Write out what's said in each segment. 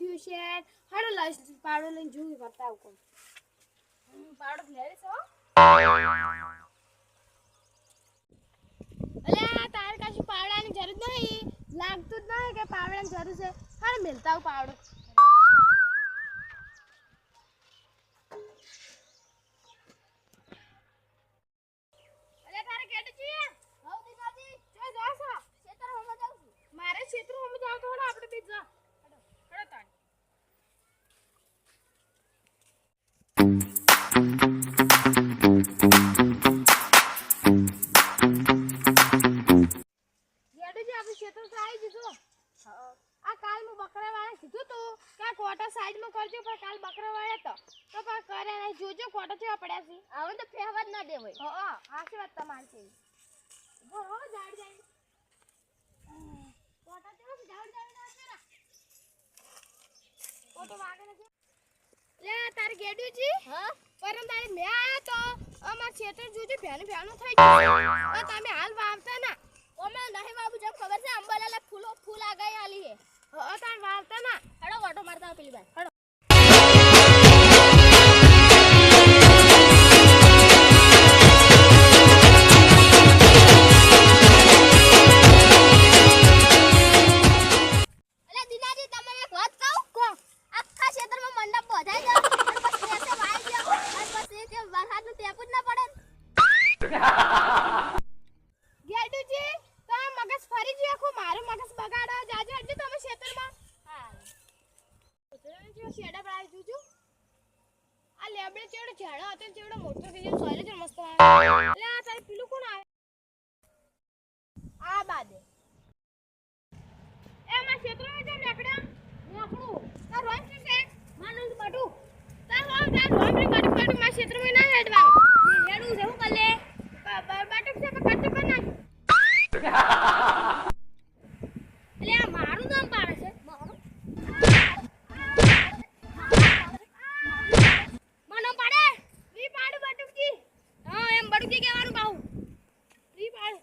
ગયું છે હાડો લાશ પાડો લઈને જોઈ બતાવ કોમ પાડો લેરે છો અલ્યા તાર કાશી પાવડાની જરૂર નહીં લાગતું જ નહીં કે પાવડાની જરૂર છે હાડ મિલતા હું પાવડો અલ્યા તારે કેટ છે હો દીવાજી જો જા સા ક્ષેત્ર હોમાં જાવ છું મારે ક્ષેત્ર હોમાં જાવ તો આપણે બે જા હડો તાણ આ કાલ હું બકરાવાળા કીધું તું કે આ કોટા સાઈડમાં કરજો પણ કાલ બકરાવાળા તો પણ કરે નહીં જોજો કોટા કેવા પડ્યા છે આવું તો ફેવા જ ના દેવાય હા આશી વાત તમારી છે હો જાડ જાય કોટા કેવા જાડ જાય ના છે ના કોટો વાગે નથી લે તાર ગેડુજી હા પરમ તારી મે આયા તો અમાર છેટર જોજો ભેનું ભેનું થઈ ગયું તમે હાલ વાવતા ના ઓમે નહીં બાબુ જબ ખબર છે અંબાલાલે ફૂલ આગાઈ આલી હે હા તાર વાવતા ના હડો ઓટો મારતા પેલી બાર હડો અલે દિનાજી તમને એક વાત કહું કો આખા ક્ષેત્રમાં મંડપ બધાઈ ગયો અને પછી એસે વાઈ ગયો અને પછી કે વરસાદનું ટેપું જ ના પડે ગેડુજી મગજ ફરી ગયો આખું મારું મગજ બગાડો જાજો એટલે તમે ક્ષેત્રમાં હા જો શેડા પર આવી જોજો આ લેબડે ચેડો ઝાડો હતો ચેડો મોટો થઈ ગયો સોયલે જ મસ્ત આવે એટલે આ તારે પીલું કોણ આવે આ બાદે એ માં ક્ષેત્રમાં જો નેકડા નેકડું તાર રોજ છે માનંદ બટુ તાર રોજ બટુ માં ક્ષેત્રમાં ના હેડવાનું હેડું છે હું કલે બટુ છે કટ પર નાખ એટલે આ મારું નામ પાડે છે મારું માનો પાડે વી પાડું બટુકી હા એમ બટુકી કહેવાનું કહું વી પાડું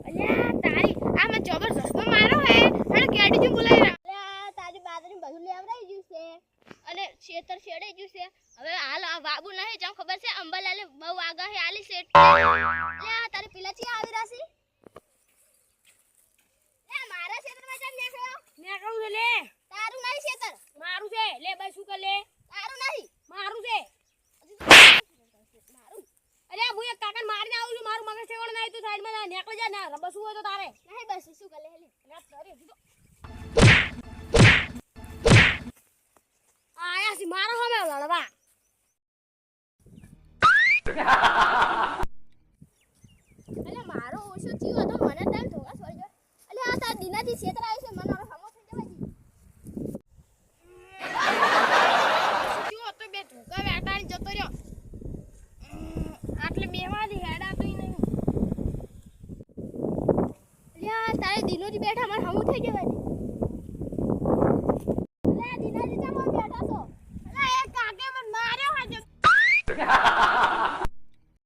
અલ્યા તારી આ મે જબરજસ્ત મારો હે અને કેડી બોલાઈ રહ્યા અલ્યા તારી બાદરી બધું લેવરાઈ ગયું છે અને છેતર છેડે ગયું છે હવે હાલ આ બાબુ નહીં જાવ ખબર છે અંબાલાલે બહુ આગા હે આલી સેટ અલ્યા તારી પિલાચી આવી રાસી મારા ક્ષેત્રમાં જમ નેકળ્યો નેકળું છે લે તારું નહીં ક્ષેત્ર મારું છે લે ભાઈ શું કર લે તારું નહીં મારું છે મારું અરે હું એક કાકાને મારીને આવું છું મારું મગજ ઠેકોણ નહીં તું સાઈડમાં જા નેકળી જા ના બસું હોય તો તારે નહીં બસ શું કર લે લે ના તારે દીધો આયા સી મારો હમે લડવા અરે મારો ઓછો જીવ હતો મને ટાઈમ ધોકા છોડી ગયો અલે આ તાર દિનાજી ક્ષેત્ર આવી છે મને હવે સમો થઈ જવાજી જો તો બે ધોકા વેટાણી જતો રહ્યો આટલે બેમાંથી હેડા તો નહીં અલ્યા તારે દિનોજી બેઠા મને સમો થઈ જવાજી અલે દિનાજી તમે બેઠા છો અલે એક કાકે મને માર્યો હાજે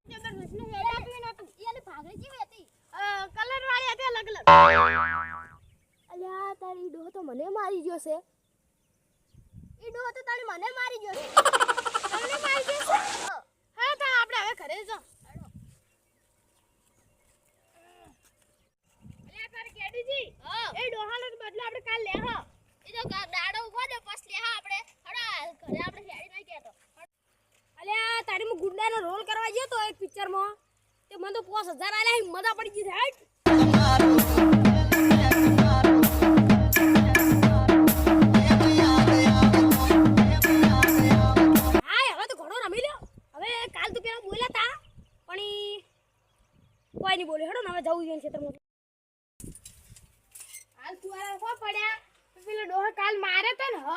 જબરદસ્તનું હેડા તો નતું એને ભાગરી જેવી હતી કલર વાળી હતી અલગ અલગ અલ્યા તારી ડોહ તો મને મારી ગયો છે ઈ ડોહ તો તારી મને મારી ગયો છે તમને મારી ગયો છે હા તો આપણે હવે ઘરે જાવ અલ્યા તારે કેડીજી એ ડોહાનો બદલો આપણે કાલ લે હા ઈ તો દાડો ઉભો દે પાસ લે હા આપણે હડા ઘરે આપણે શેડી નહીં કેતો અલ્યા તારી મુ ગુંડાનો રોલ કરવા ગયો તો એક પિક્ચરમાં તે મને તો 5000 આલ્યા મજા પડી ગઈ છે હટ કોઈ નહીં બોલે હેડો હવે જવું જોઈએ ક્ષેત્રમાં હાલ તુઆરા કો પડ્યા પેલો ડોહા કાલ મારે તો ને હ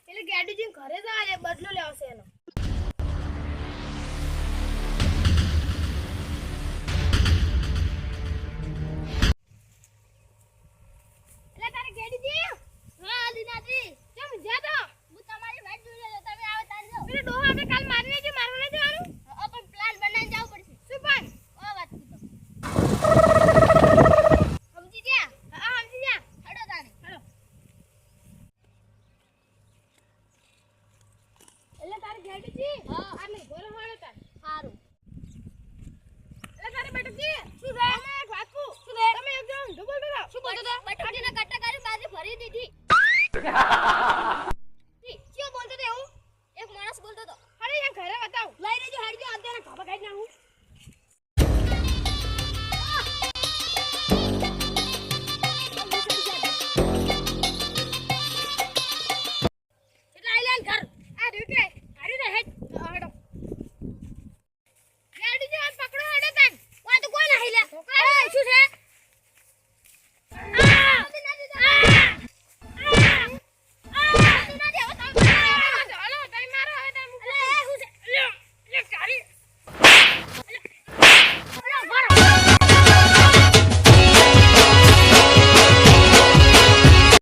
એટલે ગાડીજી ઘરે જ આલે બદલો લેવશે એનો એટલે તારે ગાડીજી હા દીનાજી કેમ જા તો હું તમારી વાત જોઈ લે તમે આવે તાર જો પેલો ડોહા આપણે કાલ મારીને જે મારવા ન જવાનું પણ પ્લાન બનાવીને જવું પડશે શું પણ ઓ વાત કીધો સમજી ગયા હા સમજી ગયા હડો તારે હડો હા